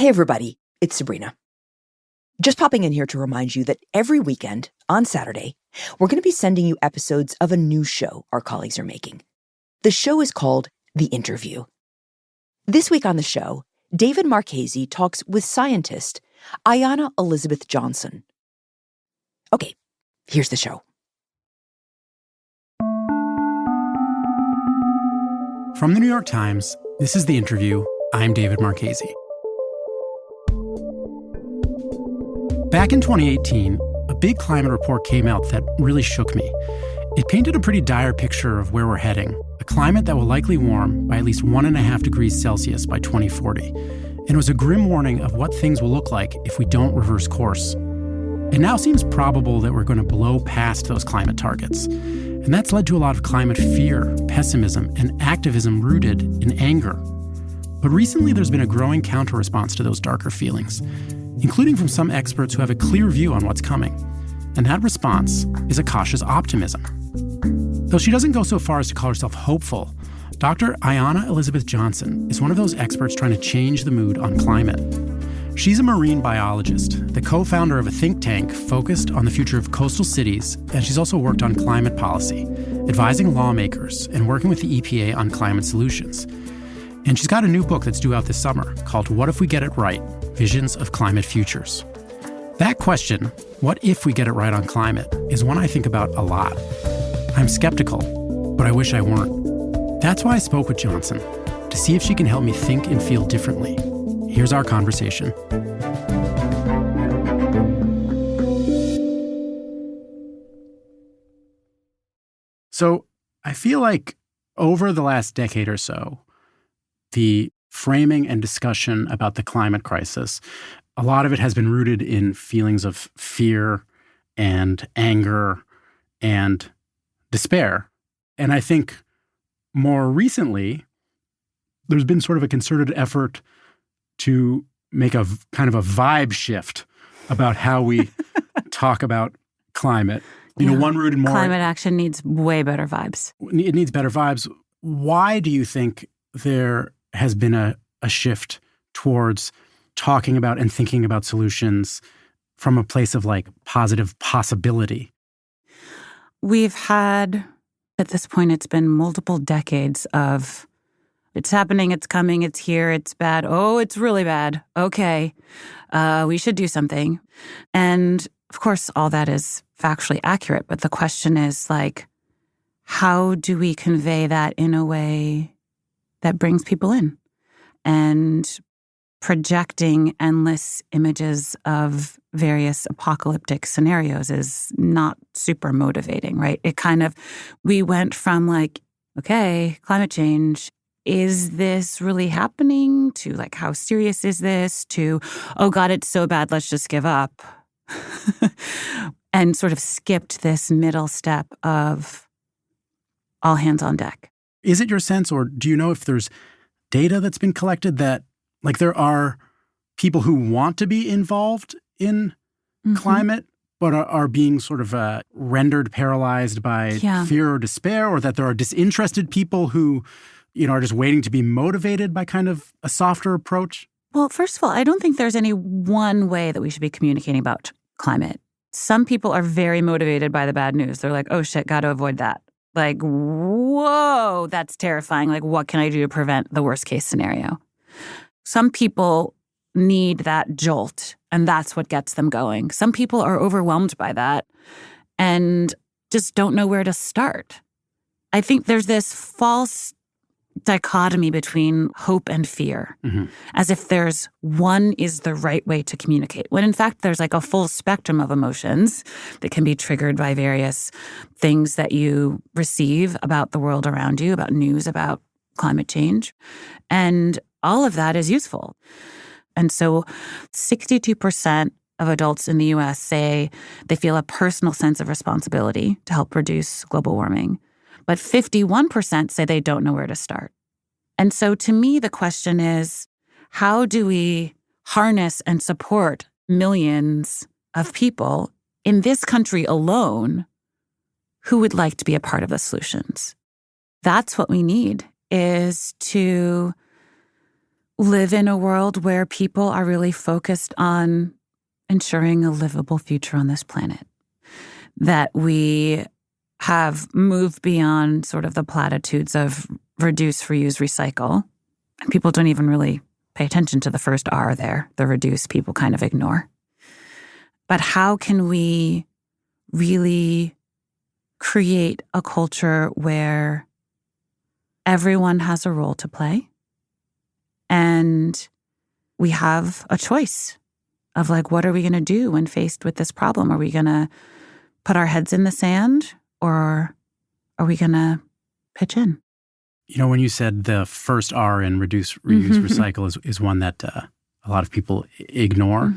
Hey everybody, it's Sabrina. Just popping in here to remind you that every weekend, on Saturday, we're going to be sending you episodes of a new show our colleagues are making. The show is called The Interview. This week on the show, David Marchese talks with scientist Ayana Elizabeth Johnson. Okay, here's the show. From the New York Times, this is The Interview. I'm David Marchese. Back in 2018, a big climate report came out that really shook me. It painted a pretty dire picture of where we're heading, a climate that will likely warm by at least 1.5 degrees Celsius by 2040. And it was a grim warning of what things will look like if we don't reverse course. It now seems probable that we're going to blow past those climate targets. And that's led to a lot of climate fear, pessimism, and activism rooted in anger. But recently there's been a growing counter-response to those darker feelings, including from some experts who have a clear view on what's coming. And that response is a cautious optimism. Though she doesn't go so far as to call herself hopeful, Dr. Ayana Elizabeth Johnson is one of those experts trying to change the mood on climate. She's a marine biologist, the co-founder of a think tank focused on the future of coastal cities, and she's also worked on climate policy, advising lawmakers and working with the EPA on climate solutions. And she's got a new book that's due out this summer called What If We Get It Right? Visions of Climate Futures. That question, what if we get it right on climate, is one I think about a lot. I'm skeptical, but I wish I weren't. That's why I spoke with Johnson, to see if she can help me think and feel differently. Here's our conversation. So I feel like over the last decade or so, the framing and discussion about the climate crisis, a lot of it has been rooted in feelings of fear and anger and despair. And I think more recently, there's been sort of a concerted effort to make a kind of a vibe shift about how we talk about climate. One rooted more... Climate action needs way better vibes. It needs better vibes. Why do you think there has been a shift towards talking about and thinking about solutions from a place of positive possibility? We've had, at this point, it's been multiple decades of it's happening, it's coming, it's here, it's bad. Oh, it's really bad. Okay, we should do something. And of course, all that is factually accurate. But the question is how do we convey that in a way that brings people in? And projecting endless images of various apocalyptic scenarios is not super motivating, right? We went from okay, climate change, is this really happening? To how serious is this? To, oh God, it's so bad, let's just give up. And sort of skipped this middle step of all hands on deck. Is it your sense, or do you know if there's data that's been collected that there are people who want to be involved in climate, but are being sort of rendered paralyzed by fear or despair, or that there are disinterested people who, are just waiting to be motivated by kind of a softer approach? Well, first of all, I don't think there's any one way that we should be communicating about climate. Some people are very motivated by the bad news. They're like, oh shit, got to avoid that. Whoa, that's terrifying. What can I do to prevent the worst case scenario? Some people need that jolt, and that's what gets them going. Some people are overwhelmed by that and just don't know where to start. I think there's this false dichotomy between hope and fear, as if there's one is the right way to communicate, when in fact there's a full spectrum of emotions that can be triggered by various things that you receive about the world around you, about news, about climate change. And all of that is useful. And so 62% of adults in the U.S. say they feel a personal sense of responsibility to help reduce global warming. But 51% say they don't know where to start. And so to me, the question is, how do we harness and support millions of people in this country alone who would like to be a part of the solutions? That's what we need, is to live in a world where people are really focused on ensuring a livable future on this planet. That we have moved beyond sort of the platitudes of reduce, reuse, recycle. People don't even really pay attention to the first R there. The reduce people kind of ignore. But how can we really create a culture where everyone has a role to play and we have a choice of like, what are we going to do when faced with this problem? Are we going to put our heads in the sand or are we going to pitch in? You know, when you said the first R in reduce, reuse, recycle is one that a lot of people ignore,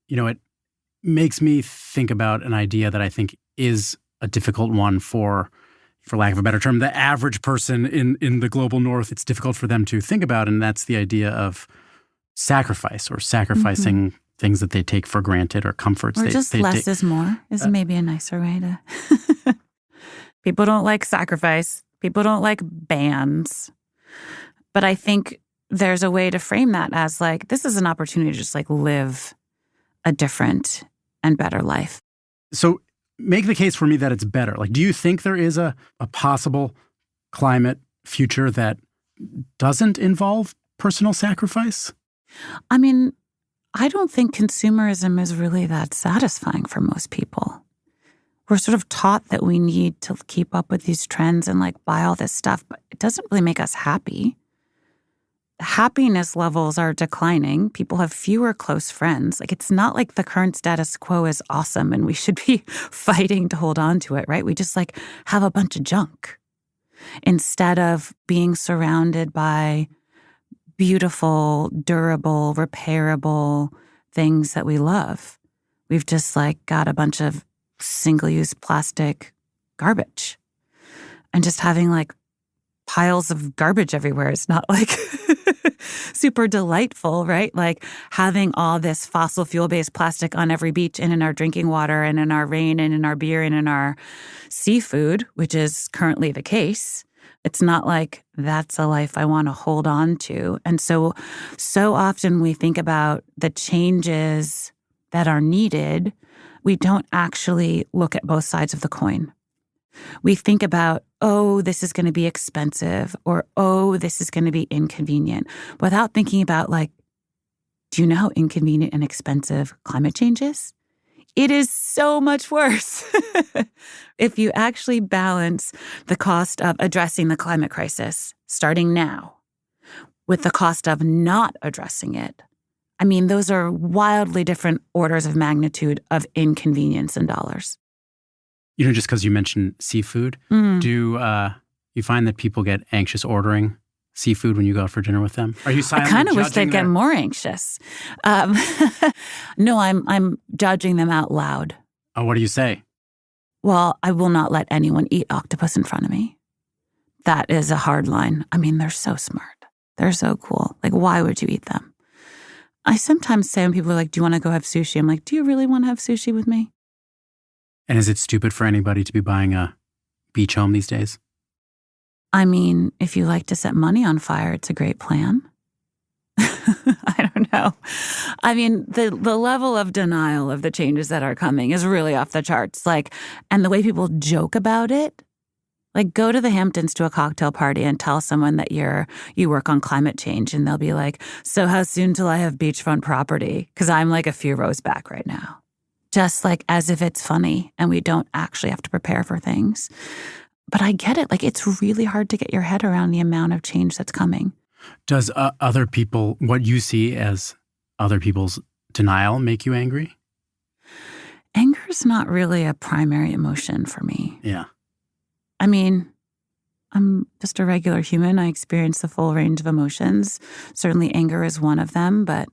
you know, it makes me think about an idea that I think is a difficult one for lack of a better term, the average person in the global north. It's difficult for them to think about, and that's the idea of sacrifice or sacrificing things that they take for granted or comforts. Or just less is more is maybe a nicer way to... People don't like sacrifice. People don't like bans. But I think there's a way to frame that as like, this is an opportunity to just like live a different and better life. So make the case for me that it's better. Like, do you think there is a possible climate future that doesn't involve personal sacrifice? I mean, I don't think consumerism is really that satisfying for most people. We're sort of taught that we need to keep up with these trends and like buy all this stuff, but it doesn't really make us happy. Happiness levels are declining. People have fewer close friends. Like, it's not like the current status quo is awesome and we should be fighting to hold on to it, right? We just like have a bunch of junk instead of being surrounded by beautiful, durable, repairable things that we love. We've just like got a bunch of single-use plastic garbage and just having like piles of garbage everywhere. It's not like super delightful, right? Like having all this fossil fuel-based plastic on every beach and in our drinking water and in our rain and in our beer and in our seafood, which is currently the case. It's not like that's a life I want to hold on to. And so often we think about the changes that are needed. We don't actually look at both sides of the coin. We think about, oh, this is going to be expensive, or, oh, this is going to be inconvenient, without thinking about, like, do you know how inconvenient and expensive climate change is? It is so much worse. If you actually balance the cost of addressing the climate crisis starting now with the cost of not addressing it, I mean, those are wildly different orders of magnitude of inconvenience in dollars. You know, just because you mentioned seafood, do you find that people get anxious ordering seafood when you go out for dinner with them? Are you silently I kind of wish they'd judging get more anxious. No, I'm judging them out loud. Oh, what do you say? Well, I will not let anyone eat octopus in front of me. That is a hard line. I mean, they're so smart. They're so cool. Like, why would you eat them? I sometimes say when people are like, do you want to go have sushi? I'm like, do you really want to have sushi with me? And is it stupid for anybody to be buying a beach home these days? I mean, if you like to set money on fire, it's a great plan. I don't know. I mean, the level of denial of the changes that are coming is really off the charts. Like, and the way people joke about it, like, go to the Hamptons to a cocktail party and tell someone that you work on climate change, and they'll be like, so how soon till I have beachfront property? Because I'm like a few rows back right now. Just like as if it's funny and we don't actually have to prepare for things. But I get it. Like, it's really hard to get your head around the amount of change that's coming. Does other people, what you see as other people's denial, make you angry? Anger is not really a primary emotion for me. Yeah. I mean, I'm just a regular human. I experience the full range of emotions. Certainly anger is one of them, but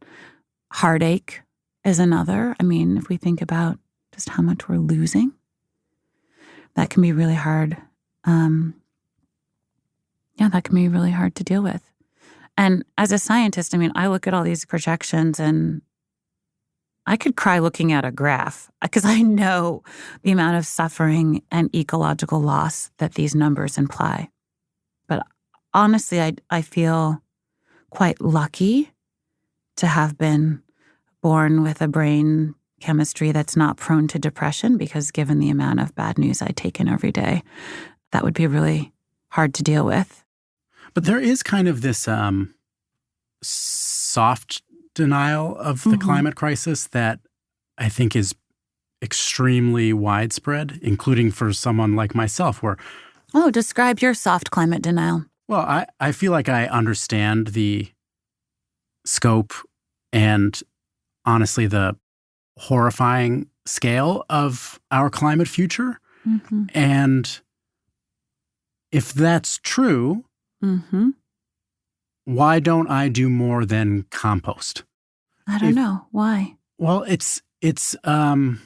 heartache is another. I mean, if we think about just how much we're losing, that can be really hard. That can be really hard to deal with. And as a scientist, I mean, I look at all these projections and I could cry looking at a graph because I know the amount of suffering and ecological loss that these numbers imply. But honestly, I feel quite lucky to have been born with a brain chemistry that's not prone to depression, because given the amount of bad news I take in every day, that would be really hard to deal with. But there is kind of this soft denial of the climate crisis that I think is extremely widespread, including for someone like myself where... Oh, describe your soft climate denial. Well, I feel like I understand the scope and honestly the horrifying scale of our climate future. Mm-hmm. And if that's true, why don't I do more than compost? I don't know. Why? Well, it's I'm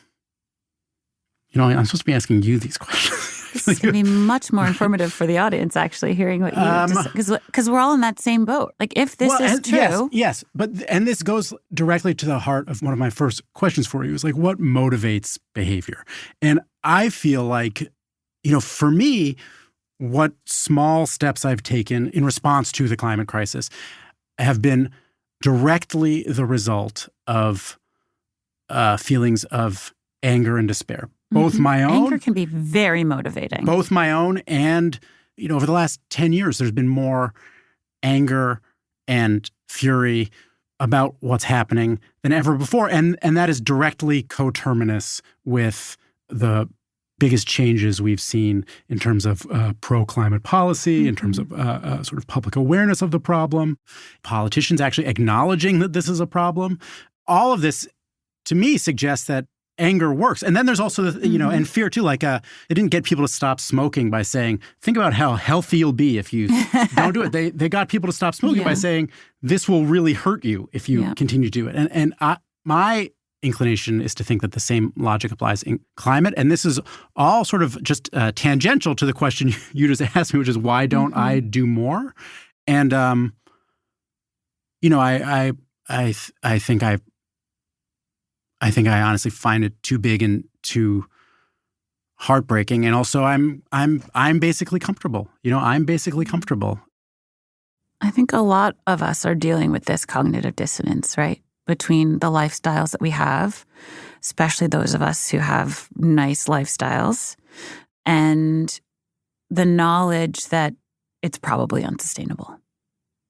supposed to be asking you these questions. This is going to be much more informative for the audience, actually, hearing what you because we're all in that same boat. Like, if this is true, yes, and this goes directly to the heart of one of my first questions for you. Is like, what motivates behavior? And I feel like, for me, what small steps I've taken in response to the climate crisis have been directly the result of feelings of anger and despair. Both my own. Anger can be very motivating. Both my own and, over the last 10 years, there's been more anger and fury about what's happening than ever before. And that is directly coterminous with the biggest changes we've seen in terms of pro-climate policy, in terms of sort of public awareness of the problem, politicians actually acknowledging that this is a problem. All of this, to me, suggests that anger works. And then there's also, and fear too, like it didn't get people to stop smoking by saying, think about how healthy you'll be if you don't do it. They got people to stop smoking by saying, this will really hurt you if you continue to do it. And my inclination is to think that the same logic applies in climate. And this is all sort of just tangential to the question you just asked me, which is why don't I do more? And, I think I honestly find it too big and too heartbreaking. And also I'm basically comfortable. I'm basically comfortable. I think a lot of us are dealing with this cognitive dissonance, right? Between the lifestyles that we have, especially those of us who have nice lifestyles, and the knowledge that it's probably unsustainable.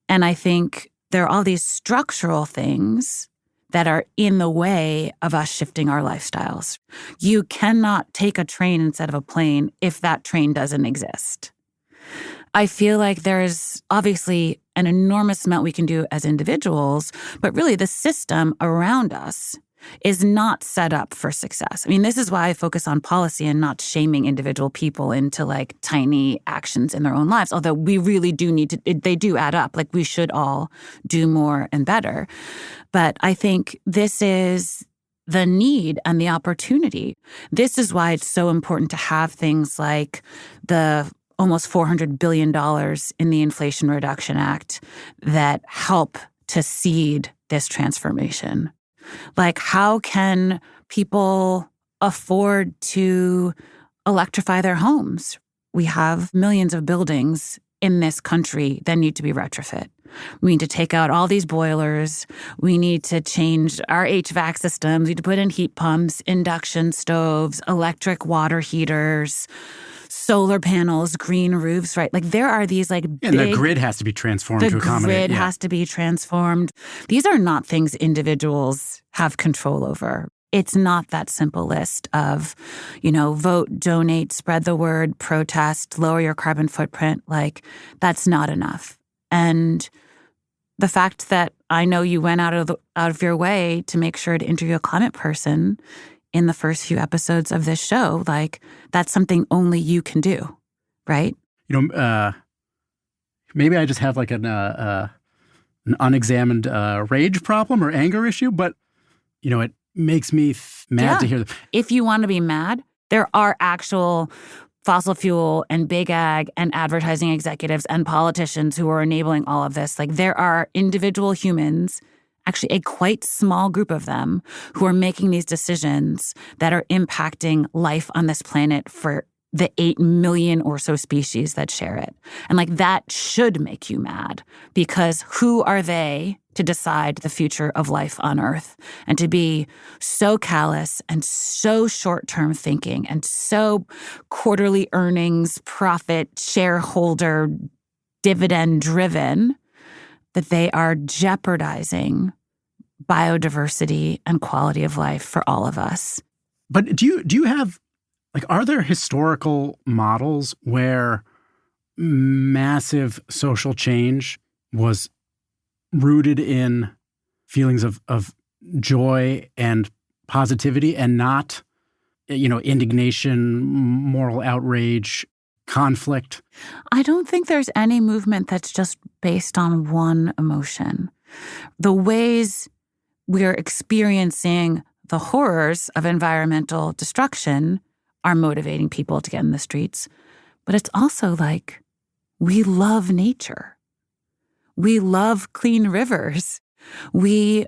And I think there are all these structural things that are in the way of us shifting our lifestyles. You cannot take a train instead of a plane if that train doesn't exist. I feel like there's obviously an enormous amount we can do as individuals, but really the system around us is not set up for success. I mean, this is why I focus on policy and not shaming individual people into like tiny actions in their own lives, although we really do need to, they do add up. Like we should all do more and better. But I think this is the need and the opportunity. This is why it's so important to have things like the almost $400 billion in the Inflation Reduction Act that help to seed this transformation. Like, how can people afford to electrify their homes? We have millions of buildings in this country that need to be retrofit. We need to take out all these boilers. We need to change our HVAC systems. We need to put in heat pumps, induction stoves, electric water heaters, solar panels, green roofs, right? Like there are these like big... And the grid has to be transformed to accommodate. The grid has to be transformed. These are not things individuals have control over. It's not that simple list of, vote, donate, spread the word, protest, lower your carbon footprint. Like that's not enough. And the fact that I know you went out of your way to make sure to interview a climate person in the first few episodes of this show, like that's something only you can do, right? Maybe I just have like an unexamined rage problem or anger issue, but it makes me mad to hear that. If you want to be mad, there are actual fossil fuel and big ag and advertising executives and politicians who are enabling all of this. Like there are individual humans, actually a quite small group of them, who are making these decisions that are impacting life on this planet for the 8 million or so species that share it. And like that should make you mad, because who are they to decide the future of life on Earth? And to be so callous and so short-term thinking and so quarterly earnings, profit, shareholder, dividend driven that they are jeopardizing biodiversity and quality of life for all of us. But do you have, like, are there historical models where massive social change was rooted in feelings of joy and positivity and not, indignation, moral outrage, conflict? I don't think there's any movement that's just based on one emotion. The ways we're experiencing the horrors of environmental destruction are motivating people to get in the streets. But it's also like, we love nature. We love clean rivers. We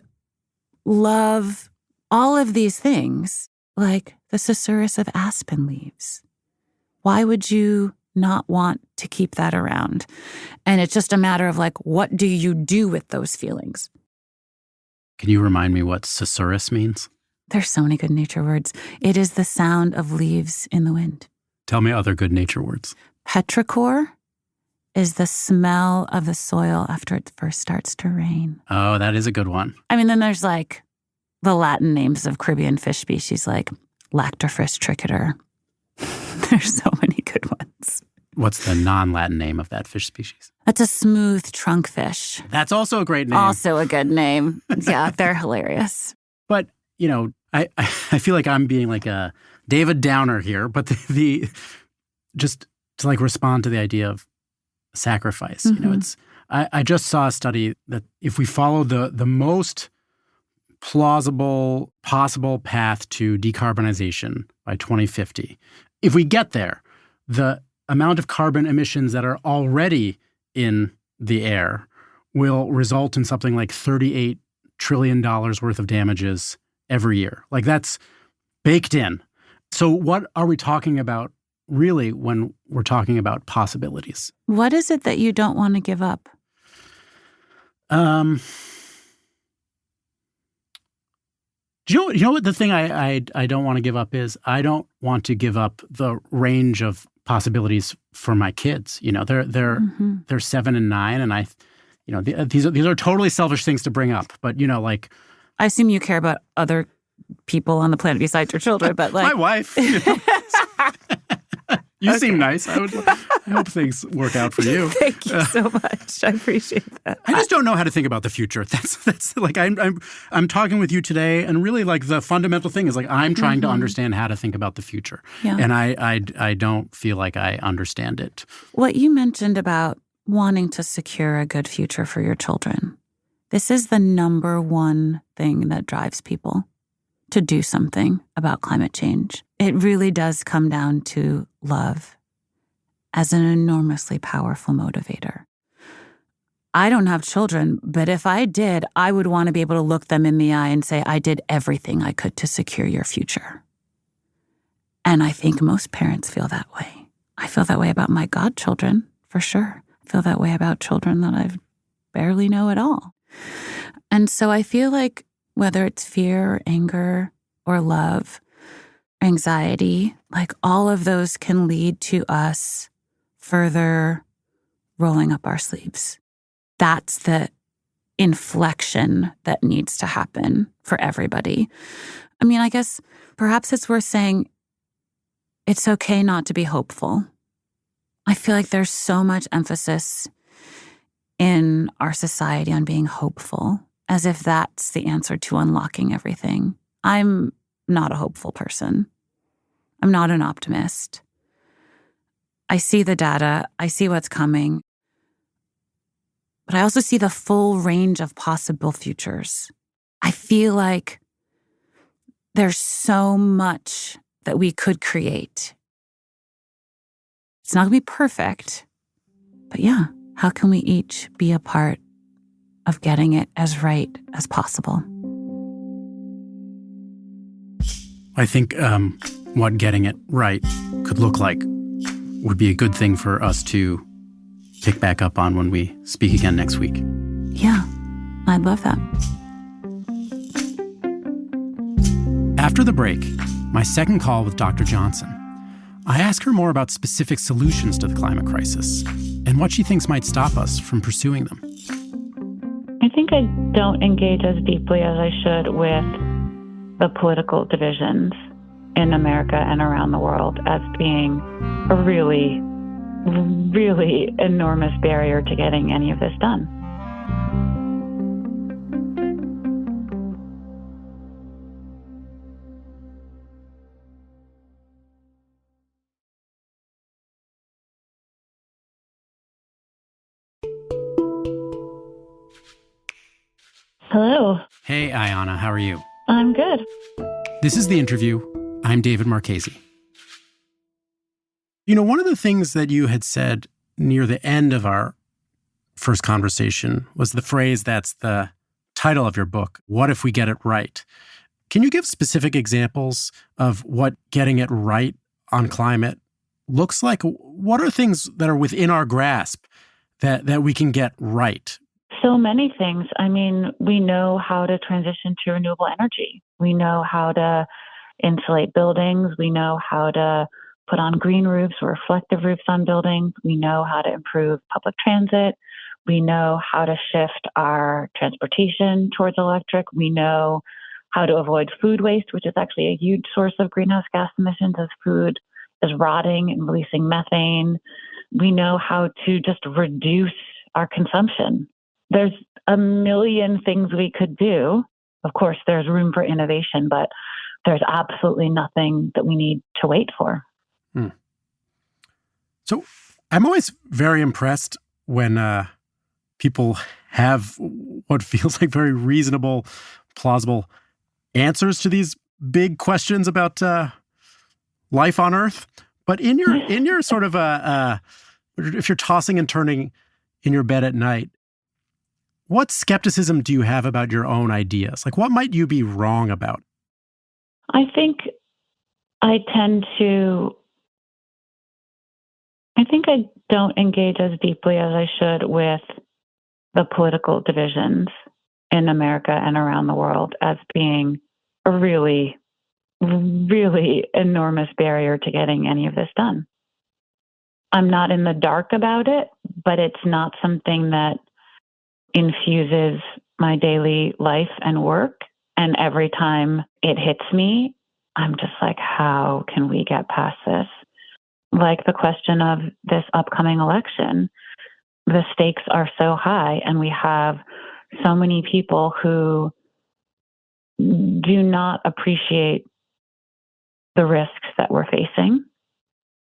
love all of these things, like the susurrus of aspen leaves. Why would you not want to keep that around? And it's just a matter of like, what do you do with those feelings? Can you remind me what susurrus means? There's so many good nature words. It is the sound of leaves in the wind. Tell me other good nature words. Petrichor is the smell of the soil after it first starts to rain. Oh, that is a good one. I mean, then there's like the Latin names of Caribbean fish species like Lactophris tricator. There's so many good ones. What's the non-Latin name of that fish species? That's a smooth trunk fish. That's also a great name. Also a good name. Yeah, they're hilarious. But, I feel like I'm being like a David Downer here, but the just to like respond to the idea of sacrifice. Mm-hmm. I just saw a study that if we follow the most plausible possible path to decarbonization by 2050, if we get there, the amount of carbon emissions that are already in the air will result in something like $38 trillion worth of damages every year. Like, that's baked in. So what are we talking about really when we're talking about possibilities? What is it that you don't want to give up? Do you know what the thing I don't want to give up is? I don't want to give up the range of possibilities for my kids. They're 7 and 9, and these are totally selfish things to bring up. But like, I assume you care about other people on the planet besides your children, but like my wife. You seem nice. I hope things work out for you. Thank you so much. I appreciate that. I just don't know how to think about the future. That's like I'm talking with you today, and really like the fundamental thing is like I'm trying to understand how to think about the future, and I don't feel like I understand it. What you mentioned about wanting to secure a good future for your children, this is the number one thing that drives people to do something about climate change. It really does come down to love as an enormously powerful motivator. I don't have children, but if I did, I would want to be able to look them in the eye and say, I did everything I could to secure your future. And I think most parents feel that way. I feel that way about my godchildren, for sure. I feel that way about children that I barely know at all. And so I feel like whether it's fear or anger or love, anxiety, like all of those can lead to us further rolling up our sleeves. That's the inflection that needs to happen for everybody. I mean, I guess perhaps it's worth saying it's okay not to be hopeful. I feel like there's so much emphasis in our society on being hopeful, as if that's the answer to unlocking everything. I'm not a hopeful person. I'm not an optimist. I see the data. I see what's coming. But I also see the full range of possible futures. I feel like there's so much that we could create. It's not going to be perfect, but yeah, how can we each be a part of getting it as right as possible? I think what getting it right could look like would be a good thing for us to pick back up on when we speak again next week. Yeah, I'd love that. After the break, my second call with Dr. Johnson, I ask her more about specific solutions to the climate crisis and what she thinks might stop us from pursuing them. I think I don't engage as deeply as I should with the political divisions in America and around the world as being a really, really enormous barrier to getting any of this done. Hello. Hey, Ayana, how are you? I'm good. This is The Interview. I'm David Marchese. You know, one of the things that you had said near the end of our first conversation was the phrase that's the title of your book, What If We Get It Right? Can you give specific examples of what getting it right on climate looks like? What are things that are within our grasp that we can get right? So many things. I mean, we know how to transition to renewable energy. We know how to insulate buildings. We know how to put on green roofs or reflective roofs on buildings. We know how to improve public transit. We know how to shift our transportation towards electric. We know how to avoid food waste, which is actually a huge source of greenhouse gas emissions as food is rotting and releasing methane. We know how to just reduce our consumption. There's a million things we could do. Of course, there's room for innovation, but there's absolutely nothing that we need to wait for. So I'm always very impressed when people have what feels like very reasonable, plausible answers to these big questions about life on Earth. But in your sort of if you're tossing and turning in your bed at night, what skepticism do you have about your own ideas? Like, what might you be wrong about? I think I don't engage as deeply as I should with the political divisions in America and around the world as being a really, really enormous barrier to getting any of this done. I'm not in the dark about it, but it's not something that infuses my daily life and work. And every time it hits me, I'm just like, how can we get past this? Like the question of this upcoming election, the stakes are so high, and we have so many people who do not appreciate the risks that we're facing,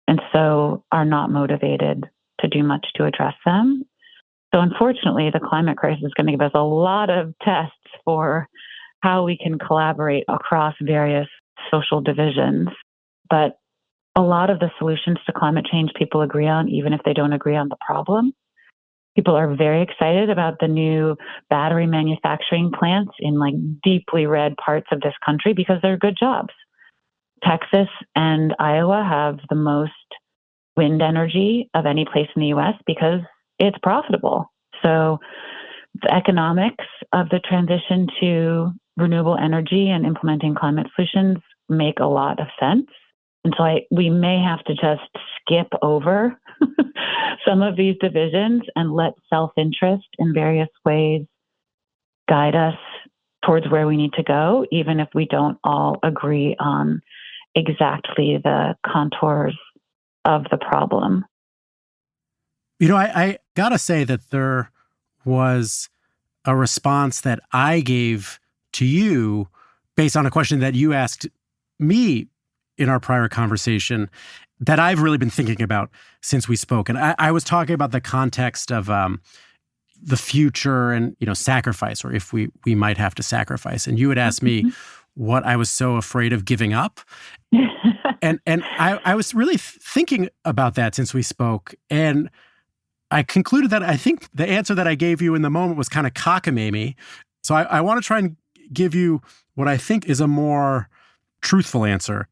and so are not motivated to do much to address them. So unfortunately, the climate crisis is going to give us a lot of tests for how we can collaborate across various social divisions. But a lot of the solutions to climate change people agree on, even if they don't agree on the problem. People are very excited about the new battery manufacturing plants in like deeply red parts of this country because they're good jobs. Texas and Iowa have the most wind energy of any place in the U.S. because it's profitable. So the economics of the transition to renewable energy and implementing climate solutions make a lot of sense. And so we may have to just skip over some of these divisions and let self-interest in various ways guide us towards where we need to go, even if we don't all agree on exactly the contours of the problem. You know, I gotta say that there was a response that I gave to you based on a question that you asked me in our prior conversation that I've really been thinking about since we spoke. And I was talking about the context of the future and, you know, sacrifice, or if we might have to sacrifice. And you had asked me what I was so afraid of giving up. and I was really thinking about that since we spoke. And I concluded that I think the answer that I gave you in the moment was kind of cockamamie. So I want to try and give you what I think is a more truthful answer.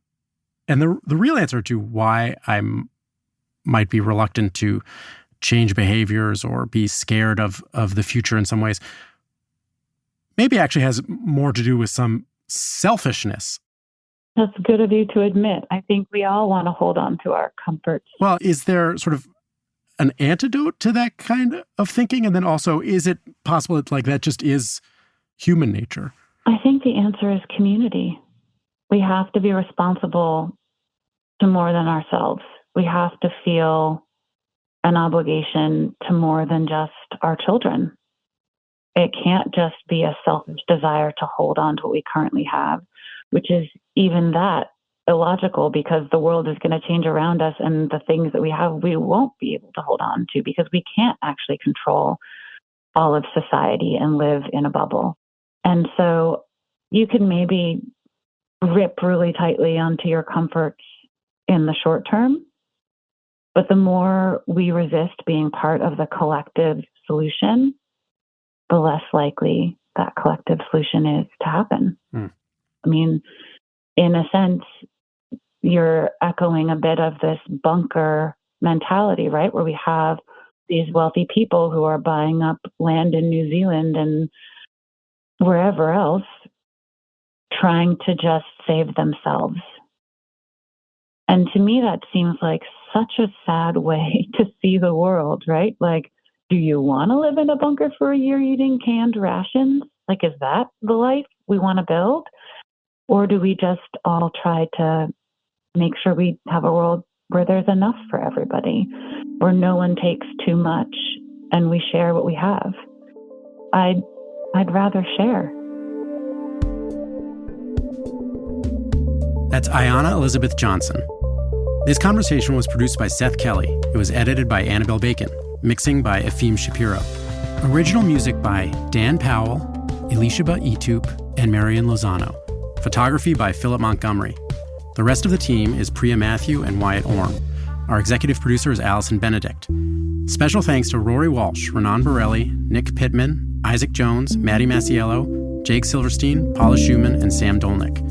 And the real answer to why I'm might be reluctant to change behaviors or be scared of the future in some ways, maybe actually has more to do with some selfishness. That's good of you to admit. I think we all want to hold on to our comforts. Well, is there sort of an antidote to that kind of thinking? And then also, is it possible that like that just is human nature? I think the answer is community. We have to be responsible to more than ourselves. We have to feel an obligation to more than just our children. It can't just be a selfish desire to hold on to what we currently have, which is even that illogical because the world is going to change around us and the things that we have, we won't be able to hold on to because we can't actually control all of society and live in a bubble. And so you can maybe rip really tightly onto your comforts in the short term, but the more we resist being part of the collective solution, the less likely that collective solution is to happen. I mean, in a sense, you're echoing a bit of this bunker mentality, right? Where we have these wealthy people who are buying up land in New Zealand and wherever else, trying to just save themselves. And to me, that seems like such a sad way to see the world, right? Like, do you want to live in a bunker for a year eating canned rations? Like, is that the life we want to build? Or do we just all try to make sure we have a world where there's enough for everybody, where no one takes too much and we share what we have? I'd rather share. That's Ayana Elizabeth Johnson. This conversation was produced by Seth Kelly. It was edited by Annabelle Bacon. Mixing by Efim Shapiro. Original music by Dan Powell, Elishaba Etup, and Marian Lozano. Photography by Philip Montgomery. The rest of the team is Priya Matthew and Wyatt Orm. Our executive producer is Allison Benedict. Special thanks to Rory Walsh, Renan Borelli, Nick Pittman, Isaac Jones, Maddie Masiello, Jake Silverstein, Paula Schumann, and Sam Dolnick.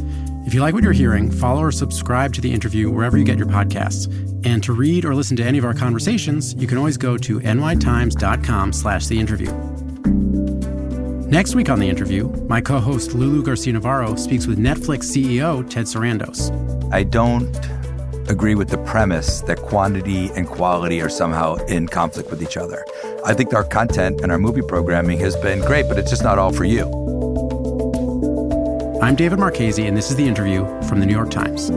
If you like what you're hearing, follow or subscribe to The Interview wherever you get your podcasts. And to read or listen to any of our conversations, you can always go to nytimes.com/theinterview. Next week on The Interview, my co-host Lulu Garcia-Navarro speaks with Netflix CEO Ted Sarandos. I don't agree with the premise that quantity and quality are somehow in conflict with each other. I think our content and our movie programming has been great, but it's just not all for you. I'm David Marchese, and this is The Interview from The New York Times.